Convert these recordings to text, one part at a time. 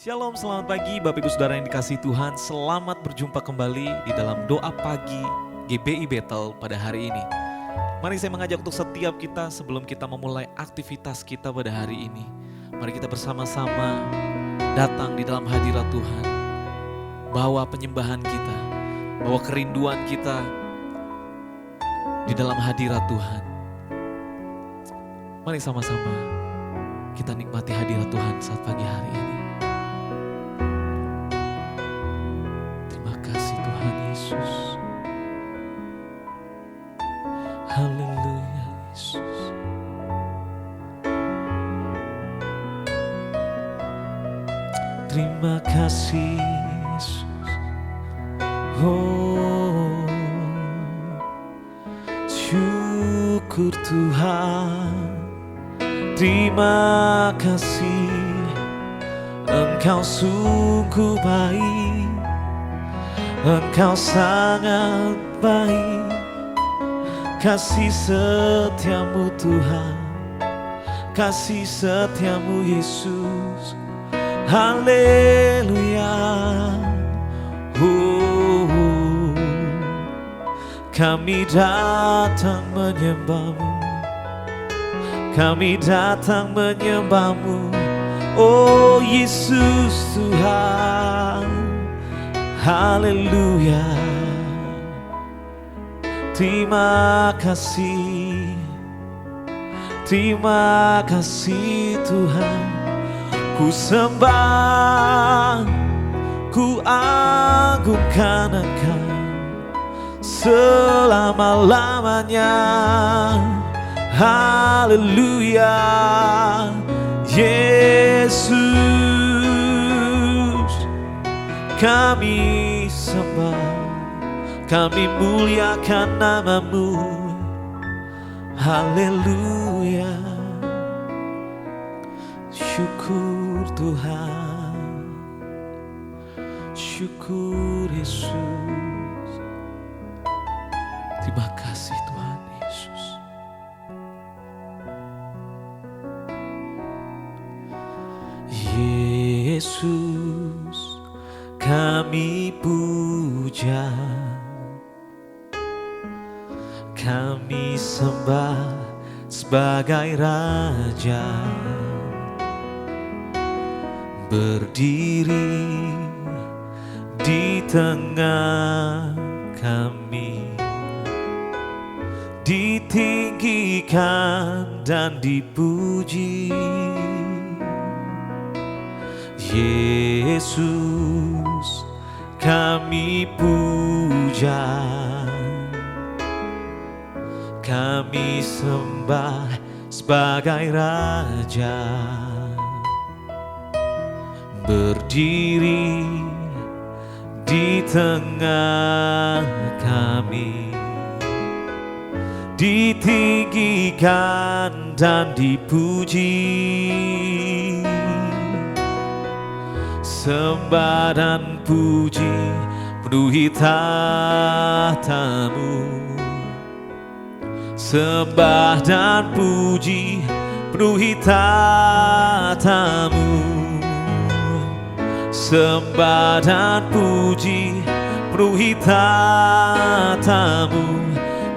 Shalom, selamat pagi Bapak Ibu Saudara yang dikasihi Tuhan. Selamat berjumpa kembali di dalam doa pagi GBI Bethel pada hari ini. Mari saya mengajak untuk setiap kita sebelum kita memulai aktivitas kita pada hari ini. Mari kita bersama-sama datang di dalam hadirat Tuhan. Bawa penyembahan kita, bawa kerinduan kita di dalam hadirat Tuhan. Mari sama-sama kita nikmati hadirat Tuhan saat pagi hari ini. Yesus, haleluya Yesus. Terima kasih Yesus. Oh, syukur Tuhan. Terima kasih, Engkau sungguh baik. Engkau sangat baik, kasih setiamu Tuhan, kasih setiamu Yesus, haleluya. Kami datang menyembahmu, kami datang menyembahmu, oh Yesus Tuhan. Haleluya. Terima kasih Tuhan. Ku sembah, ku agungkan Engkau selama-lamanya. Haleluya Yesus. Kami sembah, kami muliakan nama-Mu. Haleluya. Syukur Tuhan, syukur Yesus. Terima kasih Tuhan Yesus. Yesus, kami puja, kami sembah sebagai Raja. Berdiri di tengah kami, ditinggikan dan dipuji. Yesus, kami puja, kami sembah sebagai Raja. Berdiri di tengah kami, ditinggikan dan dipuji. Sembah dan puji penuhi tahta-Mu. Sembah dan puji penuhi tahta-Mu. Sembah dan puji penuhi tahta-Mu.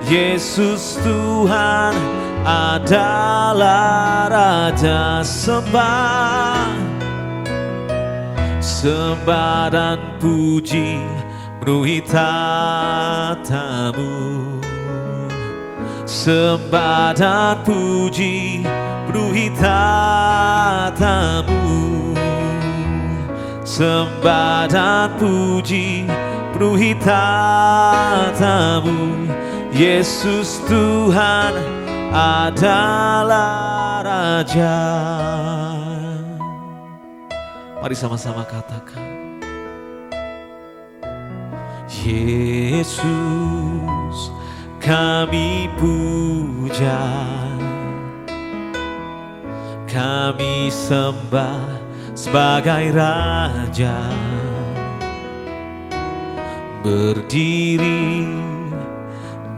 Yesus Tuhan adalah Raja. Sembah dan puji penuhi tahta-Mu. Sembah dan puji penuhi tahta-Mu. Sembah dan puji penuhi tahta-Mu. Yesus Tuhan adalah Raja. Mari sama-sama katakan, Yesus, kami puja, kami sembah sebagai Raja. Berdiri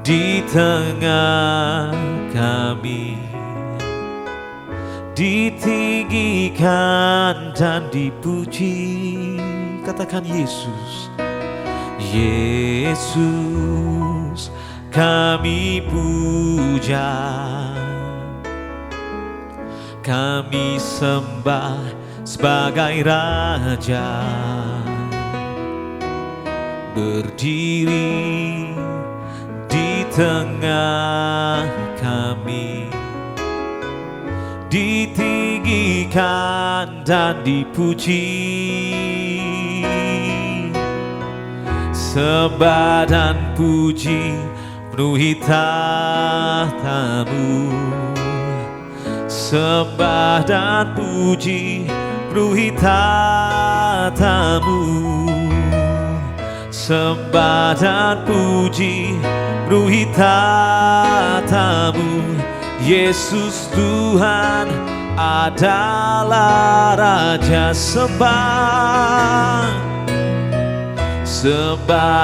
di tengah kami, ditinggikan dan dipuji. Katakan Yesus. Yesus kami puja, kami sembah sebagai Raja. Berdiri di tengah kami, ditinggikan dan dipuji. Sembah dan puji penuhi tahta-Mu. Sembah dan puji penuhi tahta-Mu. Sembah dan puji penuhi tahta-Mu. Yesus Tuhan adalah Raja. Sembah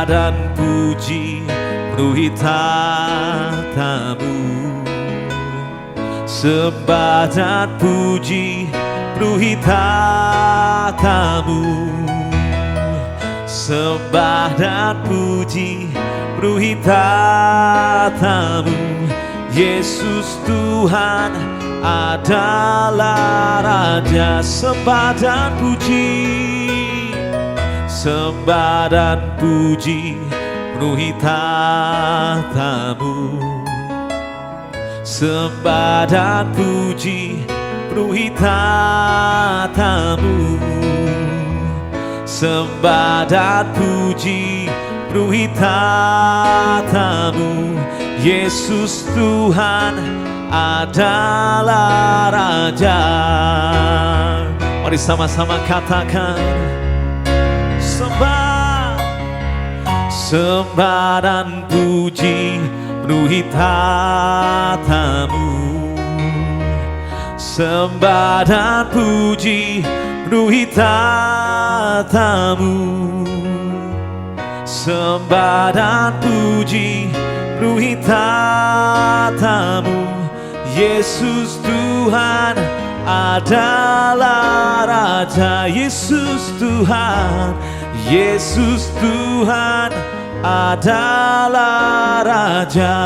dan puji penuhi tahta-Mu. Sembah dan puji penuhi tahta-Mu. Sembah dan puji penuhi tahta-Mu. Yesus Tuhan adalah Raja. Sembah dan puji, sembah dan puji penuhi tahta-Mu. Sembah dan puji penuhi tahta-Mu. Sembah dan puji penuhi tahta-Mu. Yesus Tuhan adalah Raja. Mari sama-sama katakan. Sembah dan puji penuhi tahta-Mu. Sembah dan puji penuhi tahta-Mu. Sembah dan puji penuhi tahta-Mu. Yesus Tuhan adalah Raja. Yesus Tuhan, Yesus Tuhan adalah Raja.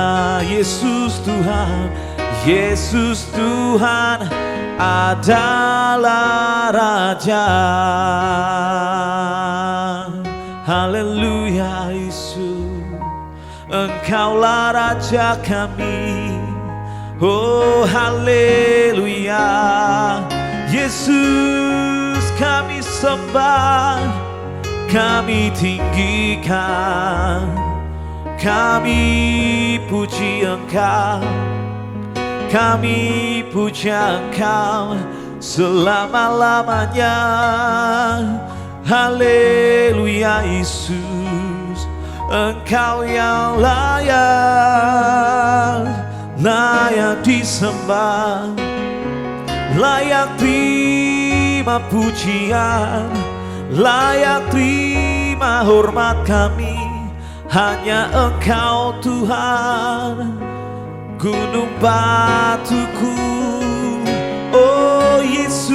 Yesus Tuhan, Yesus Tuhan adalah Raja. Haleluya Yesus, Engkaulah Raja kami. Oh haleluya, Yesus kami sembah, kami tinggikan, kami puji Engkau, kami puja Engkau selama-lamanya. Haleluya Yesus, Engkau yang layak disembah, layak terima pujian, layak terima hormat kami. Hanya Engkau Tuhan, gunung batuku. Oh Yesus,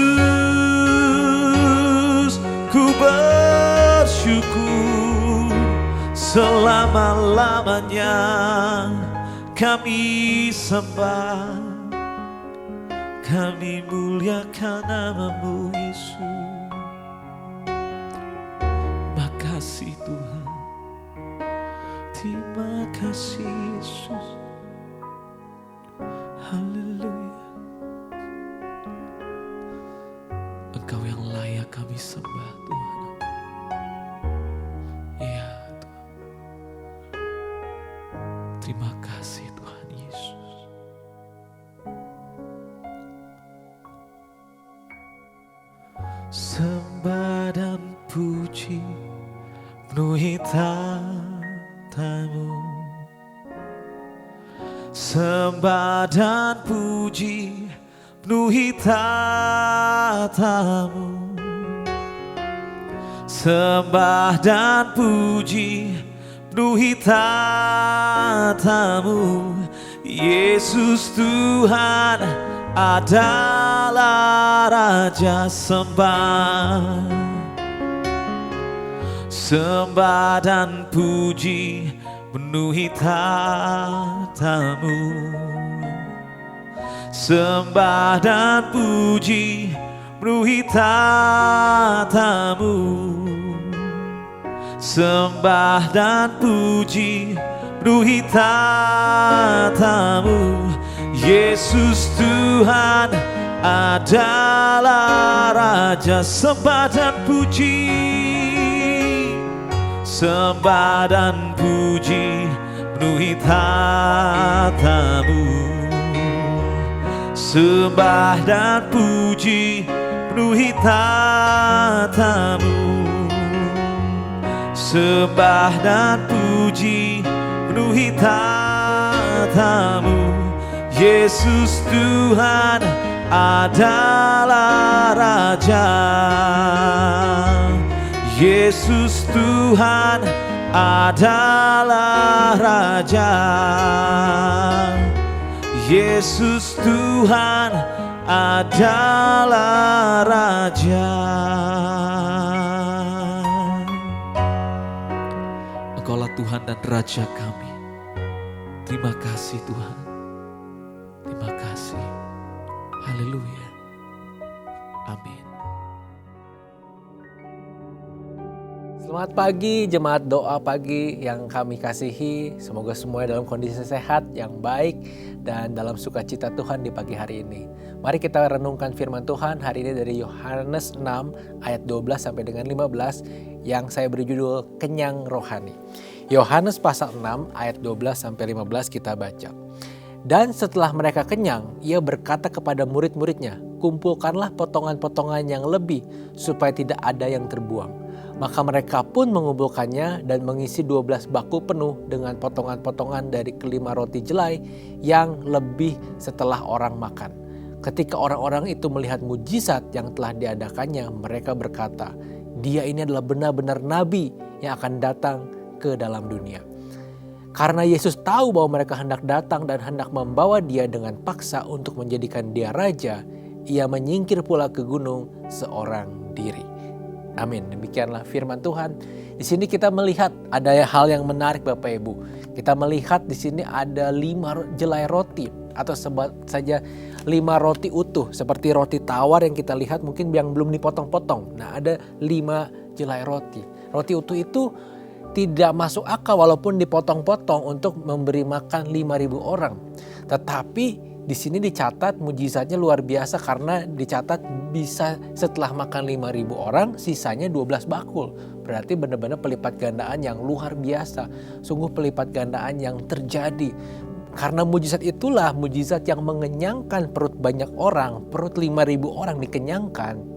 ku bersyukur selama-lamanya. Kami sembah, kami muliakan nama-Mu Yesus. Makasih Tuhan, terima kasih Yesus. Haleluya, Engkau yang layak kami sembah Tuhan. Iya Tuhan, terima kasih Tuhan Yesus. Sembah dan puji penuhi tahta-Mu. Sembah dan puji penuhi tahta-Mu. Sembah dan puji penuhi tahta-Mu. Yesus Tuhan adalah adalah Raja, sembah, sembah dan puji penuhi tatamu. Sembah dan puji penuhi tatamu. Sembah dan puji penuhi tatamu. Yesus Tuhan adalah Raja, sembah dan puji, sembah dan puji penuhi tatamu. Sembah dan puji penuhi tatamu. Sembah dan puji penuhi tatamu. Yesus Tuhan adalah Raja. Yesus Tuhan adalah Raja. Yesus Tuhan adalah Raja. Engkaulah Tuhan dan Raja kami. Terima kasih Tuhan. Terima kasih. Haleluya. Amin. Selamat pagi jemaat doa pagi yang kami kasihi. Semoga semuanya dalam kondisi sehat, yang baik, dan dalam sukacita Tuhan di pagi hari ini. Mari kita renungkan firman Tuhan hari ini dari Yohanes 6 ayat 12 sampai dengan 15 yang saya beri judul Kenyang Rohani. Yohanes pasal 6 ayat 12 sampai 15 kita baca. Dan setelah mereka kenyang, ia berkata kepada murid-muridnya, kumpulkanlah potongan-potongan yang lebih supaya tidak ada yang terbuang. Maka mereka pun mengumpulkannya dan mengisi 12 bakul penuh dengan potongan-potongan dari kelima roti jelai yang lebih setelah orang makan. Ketika orang-orang itu melihat mujizat yang telah diadakannya, mereka berkata, dia ini adalah benar-benar nabi yang akan datang ke dalam dunia. Karena Yesus tahu bahwa mereka hendak datang dan hendak membawa dia dengan paksa untuk menjadikan dia raja, ia menyingkir pula ke gunung seorang diri. Amin. Demikianlah firman Tuhan. Di sini kita melihat ada hal yang menarik Bapak Ibu. Kita melihat di sini ada 5 jelai roti atau sebut saja 5 roti utuh seperti roti tawar yang kita lihat mungkin yang belum dipotong-potong. Nah, ada 5 jelai roti. Roti utuh itu tidak masuk akal walaupun dipotong-potong untuk memberi makan 5.000 orang. Tetapi di sini dicatat mujizatnya luar biasa karena dicatat bisa setelah makan 5.000 orang sisanya 12 bakul. Berarti benar-benar pelipat gandaan yang luar biasa. Sungguh pelipat gandaan yang terjadi. Karena mujizat itulah mujizat yang mengenyangkan perut banyak orang. Perut 5.000 orang dikenyangkan.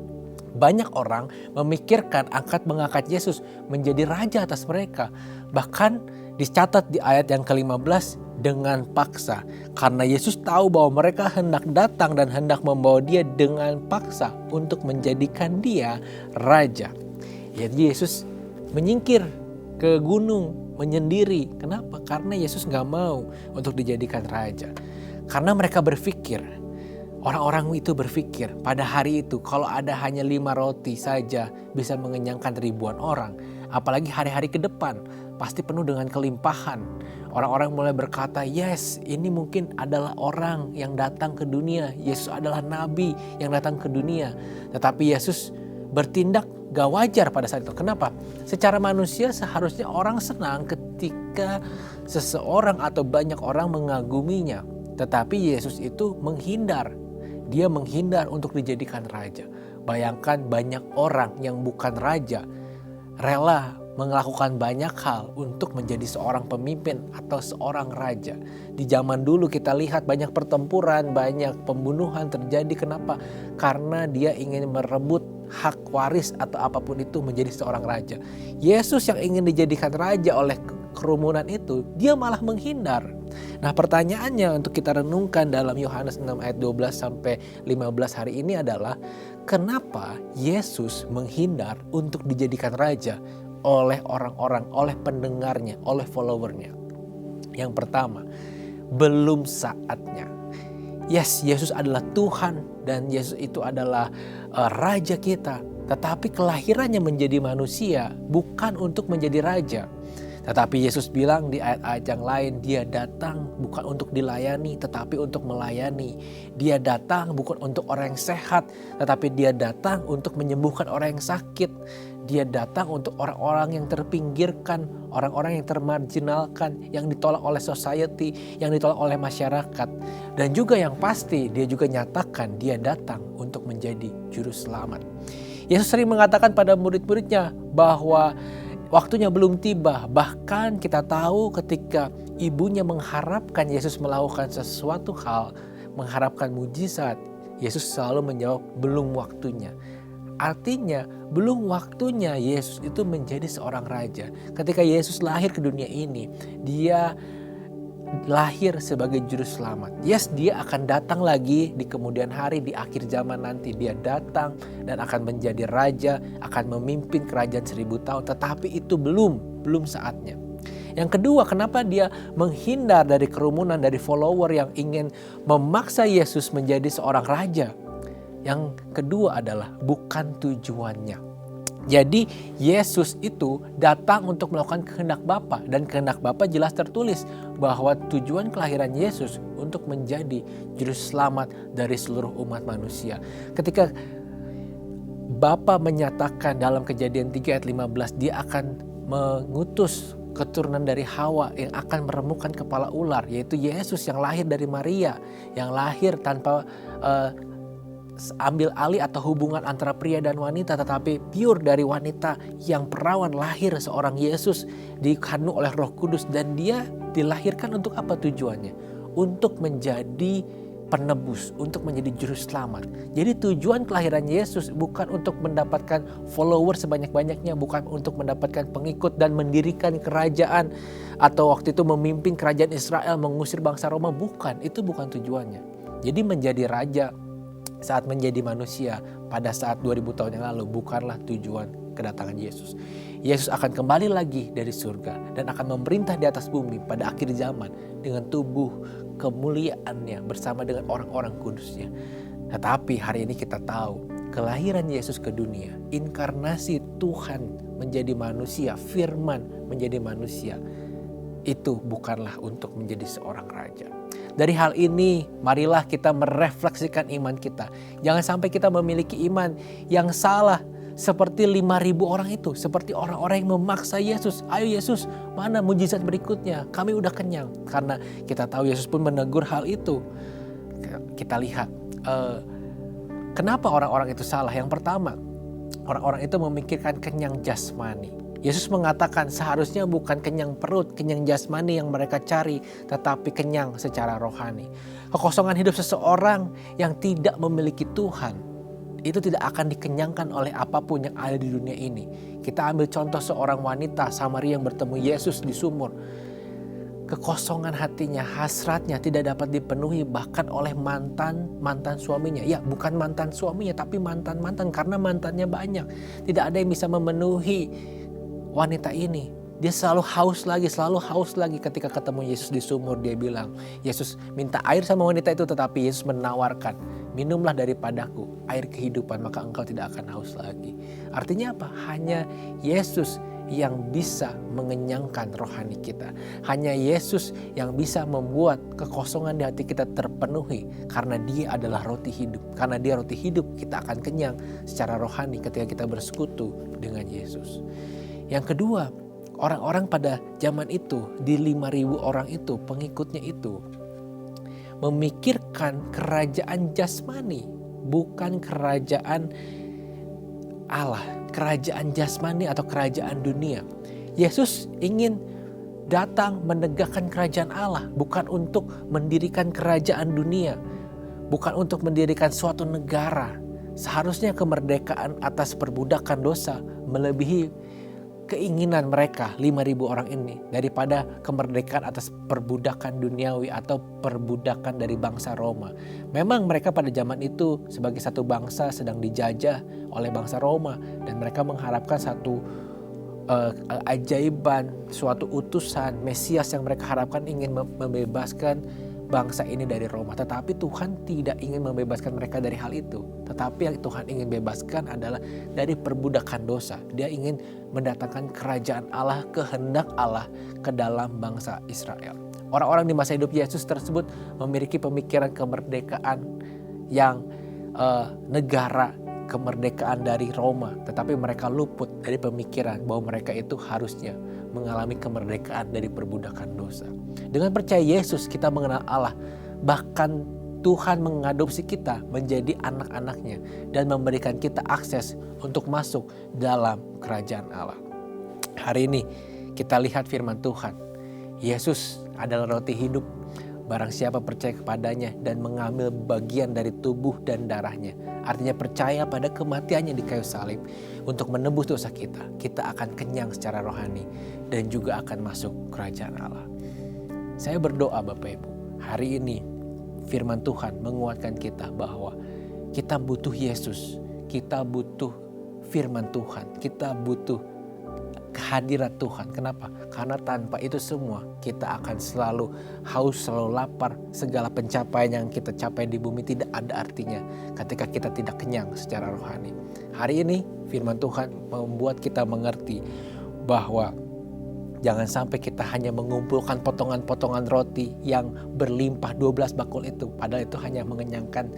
Banyak orang memikirkan mengangkat Yesus menjadi raja atas mereka. Bahkan dicatat di ayat yang ke-15 dengan paksa. Karena Yesus tahu bahwa mereka hendak datang dan hendak membawa dia dengan paksa untuk menjadikan dia raja. Jadi Yesus menyingkir ke gunung menyendiri. Kenapa? Karena Yesus gak mau untuk dijadikan raja. Karena mereka berpikir, orang-orang itu berpikir pada hari itu kalau ada hanya 5 roti saja bisa mengenyangkan ribuan orang. Apalagi hari-hari ke depan pasti penuh dengan kelimpahan. Orang-orang mulai berkata, yes, ini mungkin adalah orang yang datang ke dunia. Yesus adalah nabi yang datang ke dunia. Tetapi Yesus bertindak gak wajar pada saat itu. Kenapa? Secara manusia seharusnya orang senang ketika seseorang atau banyak orang mengaguminya. Tetapi Yesus itu menghindar. Dia menghindar untuk dijadikan raja. Bayangkan banyak orang yang bukan raja rela melakukan banyak hal untuk menjadi seorang pemimpin atau seorang raja. Di zaman dulu kita lihat banyak pertempuran, banyak pembunuhan terjadi. Kenapa? Karena dia ingin merebut hak waris atau apapun itu menjadi seorang raja. Yesus yang ingin dijadikan raja oleh kerumunan itu, dia malah menghindar. Nah, pertanyaannya untuk kita renungkan dalam Yohanes 6 ayat 12 sampai 15 hari ini adalah, kenapa Yesus menghindar untuk dijadikan raja oleh orang-orang, oleh pendengarnya, oleh followernya? Yang pertama, belum saatnya. Yes, Yesus adalah Tuhan dan Yesus itu adalah Raja kita. Tetapi kelahirannya menjadi manusia bukan untuk menjadi Raja. Tetapi Yesus bilang di ayat-ayat yang lain, dia datang bukan untuk dilayani tetapi untuk melayani. Dia datang bukan untuk orang yang sehat tetapi dia datang untuk menyembuhkan orang yang sakit. Dia datang untuk orang-orang yang terpinggirkan, orang-orang yang termarginalkan, yang ditolak oleh society, yang ditolak oleh masyarakat. Dan juga yang pasti dia juga nyatakan dia datang untuk menjadi juru selamat. Yesus sering mengatakan pada murid-muridnya bahwa waktunya belum tiba. Bahkan kita tahu ketika ibunya mengharapkan Yesus melakukan sesuatu hal, mengharapkan mujizat, Yesus selalu menjawab belum waktunya. Artinya belum waktunya Yesus itu menjadi seorang raja. Ketika Yesus lahir ke dunia ini, dia lahir sebagai juru selamat. Yes, dia akan datang lagi di kemudian hari, di akhir zaman nanti. Dia datang dan akan menjadi raja, akan memimpin kerajaan 1000 tahun. Tetapi itu belum saatnya. Yang kedua, kenapa dia menghindar dari kerumunan, dari follower yang ingin memaksa Yesus menjadi seorang raja? Yang kedua adalah bukan tujuannya. Jadi Yesus itu datang untuk melakukan kehendak Bapa, dan kehendak Bapa jelas tertulis bahwa tujuan kelahiran Yesus untuk menjadi juru selamat dari seluruh umat manusia. Ketika Bapa menyatakan dalam Kejadian 3 ayat 15 dia akan mengutus keturunan dari Hawa yang akan meremukkan kepala ular, yaitu Yesus yang lahir dari Maria, yang lahir tanpa ambil alih atau hubungan antara pria dan wanita, tetapi pure dari wanita yang perawan, lahir seorang Yesus dikandung oleh Roh Kudus. Dan dia dilahirkan untuk apa tujuannya? Untuk menjadi penebus, untuk menjadi juru selamat. Jadi tujuan kelahiran Yesus bukan untuk mendapatkan follower sebanyak-banyaknya, bukan untuk mendapatkan pengikut dan mendirikan kerajaan atau waktu itu memimpin kerajaan Israel mengusir bangsa Roma, bukan. Itu bukan tujuannya. Jadi menjadi raja saat menjadi manusia pada saat 2000 tahun yang lalu bukanlah tujuan kedatangan Yesus. Yesus akan kembali lagi dari surga dan akan memerintah di atas bumi pada akhir zaman dengan tubuh kemuliaannya bersama dengan orang-orang kudusnya. Tetapi hari ini kita tahu kelahiran Yesus ke dunia, inkarnasi Tuhan menjadi manusia, firman menjadi manusia, itu bukanlah untuk menjadi seorang raja. Dari hal ini, marilah kita merefleksikan iman kita. Jangan sampai kita memiliki iman yang salah seperti 5.000 orang itu. Seperti orang-orang yang memaksa Yesus. Ayo Yesus, mana mujizat berikutnya? Kami udah kenyang. Karena kita tahu Yesus pun menegur hal itu. Kita lihat, kenapa orang-orang itu salah? Yang pertama, orang-orang itu memikirkan kenyang jasmani. Yesus mengatakan seharusnya bukan kenyang perut, kenyang jasmani yang mereka cari, tetapi kenyang secara rohani. Kekosongan hidup seseorang yang tidak memiliki Tuhan, itu tidak akan dikenyangkan oleh apapun yang ada di dunia ini. Kita ambil contoh seorang wanita Samaria yang bertemu Yesus di sumur. Kekosongan hatinya, hasratnya tidak dapat dipenuhi bahkan oleh mantan suaminya. Ya, bukan mantan suaminya, tapi mantan-mantan, karena mantannya banyak. Tidak ada yang bisa memenuhi wanita ini. Dia selalu haus lagi ketika ketemu Yesus di sumur. Dia bilang, Yesus minta air sama wanita itu, tetapi Yesus menawarkan, minumlah daripadaku air kehidupan, maka engkau tidak akan haus lagi. Artinya apa? Hanya Yesus yang bisa mengenyangkan rohani kita. Hanya Yesus yang bisa membuat kekosongan di hati kita terpenuhi, karena dia adalah roti hidup. Karena dia roti hidup, kita akan kenyang secara rohani ketika kita bersekutu dengan Yesus. Yang kedua, orang-orang pada zaman itu, di 5.000 orang itu, pengikutnya itu, memikirkan kerajaan jasmani, bukan kerajaan Allah, kerajaan jasmani atau kerajaan dunia. Yesus ingin datang menegakkan kerajaan Allah, bukan untuk mendirikan kerajaan dunia, bukan untuk mendirikan suatu negara. Seharusnya kemerdekaan atas perbudakan dosa melebihi keinginan mereka 5.000 orang ini daripada kemerdekaan atas perbudakan duniawi atau perbudakan dari bangsa Roma. Memang mereka pada zaman itu sebagai satu bangsa sedang dijajah oleh bangsa Roma, dan mereka mengharapkan satu ajaiban, suatu utusan Mesias yang mereka harapkan ingin membebaskan bangsa ini dari Roma. Tetapi Tuhan tidak ingin membebaskan mereka dari hal itu. Tetapi yang Tuhan ingin bebaskan adalah dari perbudakan dosa. Dia ingin mendatangkan kerajaan Allah, kehendak Allah ke dalam bangsa Israel. Orang-orang di masa hidup Yesus tersebut memiliki pemikiran kemerdekaan yang negara, kemerdekaan dari Roma. Tetapi mereka luput dari pemikiran bahwa mereka itu harusnya mengalami kemerdekaan dari perbudakan dosa. Dengan percaya Yesus kita mengenal Allah. Bahkan Tuhan mengadopsi kita menjadi anak-anaknya dan memberikan kita akses untuk masuk dalam kerajaan Allah. Hari ini kita lihat firman Tuhan. Yesus adalah roti hidup. Barang siapa percaya kepadanya dan mengambil bagian dari tubuh dan darahnya. Artinya percaya pada kematiannya di kayu salib untuk menebus dosa kita. Kita akan kenyang secara rohani dan juga akan masuk kerajaan Allah. Saya berdoa Bapak Ibu, hari ini firman Tuhan menguatkan kita bahwa kita butuh Yesus. Kita butuh firman Tuhan. Kita butuh kehadirat Tuhan. Kenapa? Karena tanpa itu semua kita akan selalu haus, selalu lapar. Segala pencapaian yang kita capai di bumi tidak ada artinya ketika kita tidak kenyang secara rohani. Hari ini firman Tuhan membuat kita mengerti bahwa jangan sampai kita hanya mengumpulkan potongan-potongan roti yang berlimpah 12 bakul itu. Padahal itu hanya mengenyangkan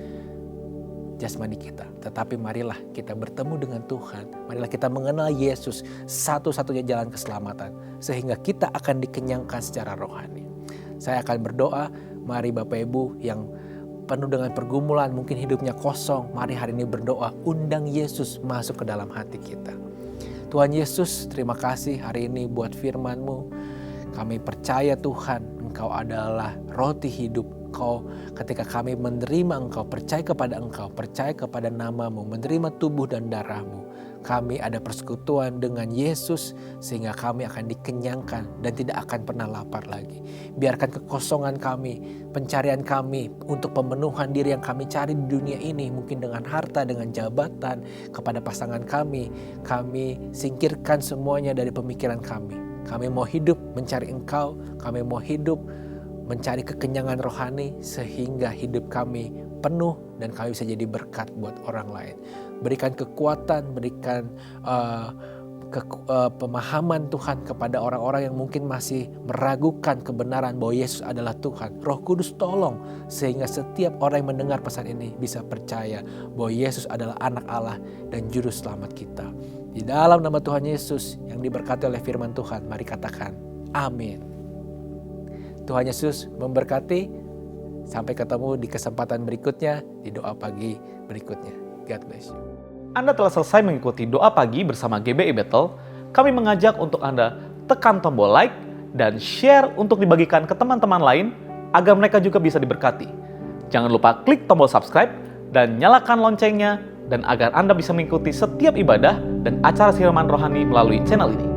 jasmani kita. Tetapi marilah kita bertemu dengan Tuhan. Marilah kita mengenal Yesus, satu-satunya jalan keselamatan. Sehingga kita akan dikenyangkan secara rohani. Saya akan berdoa, mari Bapak Ibu yang penuh dengan pergumulan, mungkin hidupnya kosong. Mari hari ini berdoa, undang Yesus masuk ke dalam hati kita. Tuhan Yesus, terima kasih hari ini buat firman-Mu. Kami percaya Tuhan, Engkau adalah roti hidup. Ketika kami menerima Engkau, percaya kepada nama-Mu, menerima tubuh dan darah-Mu, kami ada persekutuan dengan Yesus sehingga kami akan dikenyangkan dan tidak akan pernah lapar lagi. Biarkan kekosongan kami, pencarian kami untuk pemenuhan diri yang kami cari di dunia ini, mungkin dengan harta, dengan jabatan, kepada pasangan kami singkirkan semuanya dari pemikiran kami. Kami mau hidup mencari Engkau, kami mau hidup mencari kekenyangan rohani sehingga hidup kami penuh dan kami bisa jadi berkat buat orang lain. Berikan kekuatan, berikan pemahaman Tuhan kepada orang-orang yang mungkin masih meragukan kebenaran bahwa Yesus adalah Tuhan. Roh Kudus tolong sehingga setiap orang yang mendengar pesan ini bisa percaya bahwa Yesus adalah anak Allah dan juru selamat kita. Di dalam nama Tuhan Yesus yang diberkati oleh firman Tuhan, mari katakan amin. Tuhan Yesus memberkati. Sampai ketemu di kesempatan berikutnya, di doa pagi berikutnya. God bless you. Anda telah selesai mengikuti doa pagi bersama GBI Bethel. Kami mengajak untuk Anda tekan tombol like dan share untuk dibagikan ke teman-teman lain agar mereka juga bisa diberkati. Jangan lupa klik tombol subscribe dan nyalakan loncengnya dan agar Anda bisa mengikuti setiap ibadah dan acara siraman rohani melalui channel ini.